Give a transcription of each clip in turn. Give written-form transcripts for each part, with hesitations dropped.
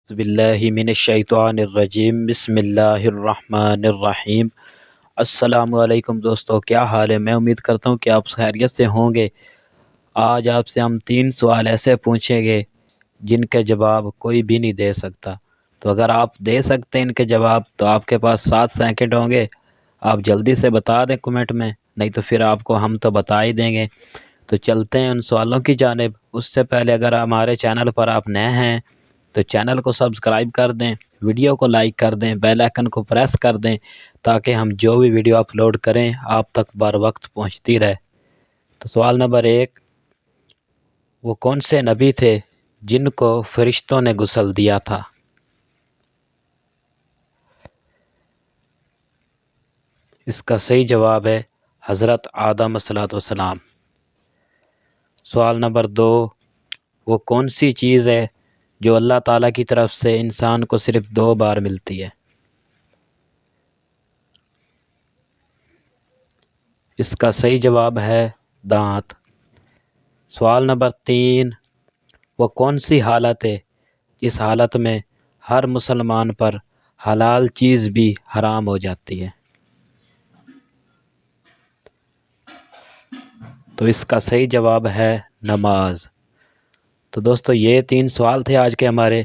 اعوذ باللہ من الشیطان الرجیم بسم اللہ الرحمن الرحیم۔ السلام علیکم دوستو، کیا حال ہے؟ میں امید کرتا ہوں کہ آپ خیریت سے ہوں گے۔ آج آپ سے ہم 3 سوال ایسے پوچھیں گے جن کے جواب کوئی بھی نہیں دے سکتا، تو اگر آپ دے سکتے ہیں ان کے جواب تو آپ کے پاس 7 سیکنڈ ہوں گے، آپ جلدی سے بتا دیں کمنٹ میں، نہیں تو پھر آپ کو ہم تو بتا ہی دیں گے۔ تو چلتے ہیں ان سوالوں کی جانب۔ اس سے پہلے اگر ہمارے چینل پر آپ نئے ہیں تو چینل کو سبسکرائب کر دیں، ویڈیو کو لائک کر دیں، بیل آئکن کو پریس کر دیں تاکہ ہم جو بھی ویڈیو اپلوڈ کریں آپ تک بر وقت پہنچتی رہے۔ تو سوال نمبر 1، وہ کون سے نبی تھے جن کو فرشتوں نے غسل دیا تھا؟ اس کا صحیح جواب ہے حضرت آدم علیہ السلام۔ سوال نمبر 2، وہ کون سی چیز ہے جو اللہ تعالیٰ کی طرف سے انسان کو صرف 2 بار ملتی ہے؟ اس کا صحیح جواب ہے دانت۔ سوال نمبر 3، وہ کون سی حالت ہے جس حالت میں ہر مسلمان پر حلال چیز بھی حرام ہو جاتی ہے؟ تو اس کا صحیح جواب ہے نماز۔ تو دوستو یہ 3 سوال تھے آج کے ہمارے۔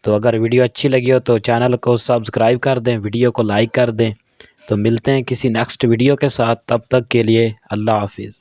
تو اگر ویڈیو اچھی لگی ہو تو چینل کو سبسکرائب کر دیں، ویڈیو کو لائک کر دیں۔ تو ملتے ہیں کسی نیکسٹ ویڈیو کے ساتھ، تب تک کے لیے اللہ حافظ۔